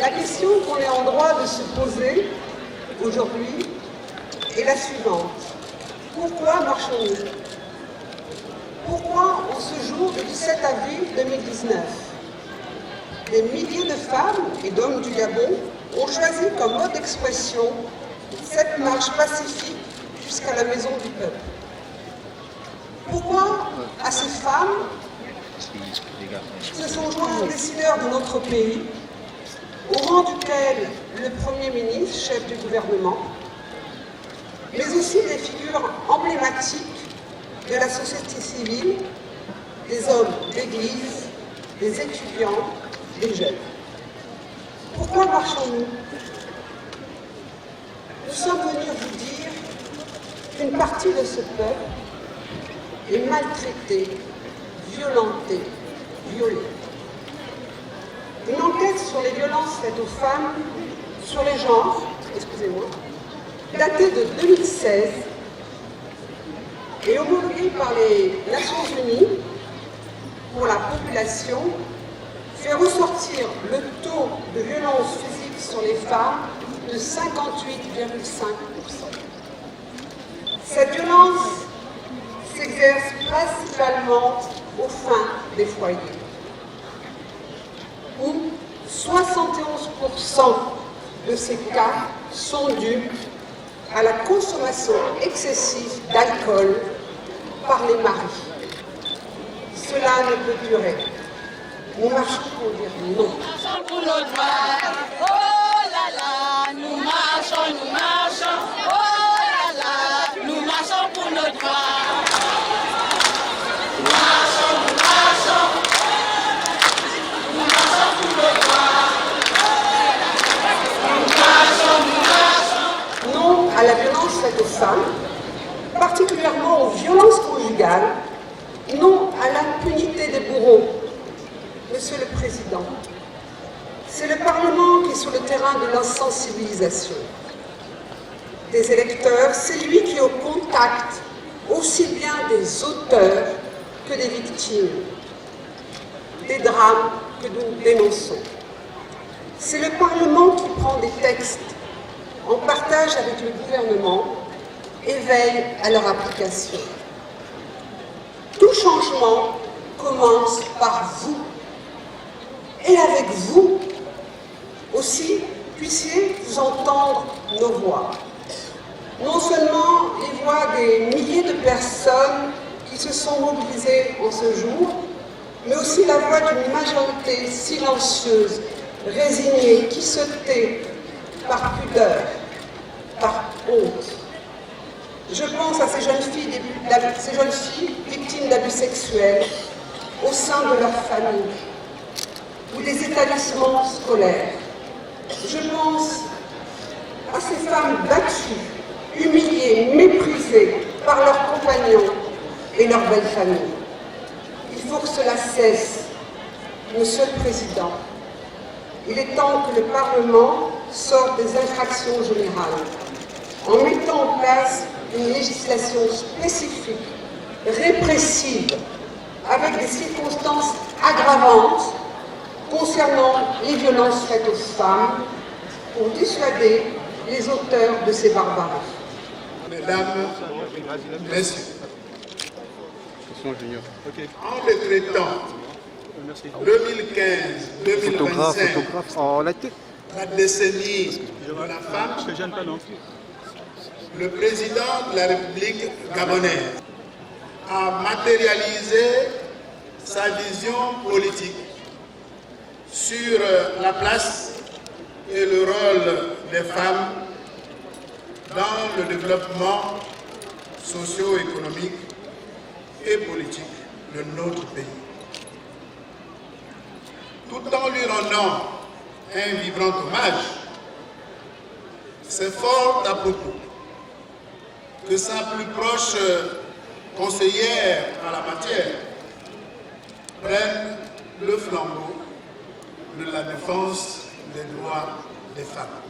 La question qu'on est en droit de se poser aujourd'hui est la suivante. Pourquoi marchons-nous? Pourquoi, en ce jour du 17 avril 2019, des milliers de femmes et d'hommes du Gabon ont choisi comme mode d'expression cette marche pacifique jusqu'à la maison du peuple? Pourquoi, à ces femmes, se sont joints aux décideurs de notre pays, au rang duquel le Premier ministre, chef du gouvernement, mais aussi des figures emblématiques de la société civile, des hommes d'église, des étudiants, des jeunes. Pourquoi marchons-nous? Nous sommes venus vous dire qu'une partie de ce peuple est maltraitée, violentée, violée. Une enquête sur les violences faites aux femmes, sur les genres, datée de 2016 et homologuée par les Nations Unies pour la population, fait ressortir le taux de violence physique sur les femmes de 58,5%. Cette violence s'exerce principalement au fin des foyers, où 71% de ces cas sont dus à la consommation excessive d'alcool par les maris. Cela ne peut durer. Nous marchons pour dire non. Nous marchons pour nos droits. Oh là là, nous marchons. Oh là là, nous marchons pour nos droits. Nous marchons pour nos droits. Non à la violence faite aux femmes, particulièrement aux violences conjugales. Non à l'impunité des bourreaux. Monsieur le Président, c'est le Parlement qui est sur le terrain de l'insensibilisation des électeurs. C'est lui qui est au contact aussi bien des auteurs que des victimes, des drames que nous dénonçons. C'est le Parlement qui prend des textes en partage avec le gouvernement et veille à leur application. Tout changement commence par vous. Et avec vous aussi, puissiez-vous entendre nos voix. Non seulement les voix des milliers de personnes qui se sont mobilisées en ce jour, mais aussi la voix d'une majorité silencieuse, résignée, qui se tait par pudeur, par honte. Je pense à ces jeunes filles victimes d'abus sexuels au sein de leur famille ou des établissements scolaires. Je pense à ces femmes battues, humiliées, méprisées par leurs compagnons et leurs belles familles. Il faut que cela cesse, Monsieur le Président. Il est temps que le Parlement sorte des infractions générales en mettant en place une législation spécifique, répressive, avec des circonstances aggravantes concernant les violences faites aux femmes pour dissuader les auteurs de ces barbaries. Mesdames, Messieurs, en décrétant 2015-2025 la décennie de la femme, le président de la République gabonaise a matérialisé sa vision politique sur la place et le rôle des femmes dans le développement socio-économique et politique de notre pays. Tout en lui rendant un vibrant hommage, c'est fort à propos que sa plus proche conseillère en la matière prenne le flambeau de la défense des droits des femmes.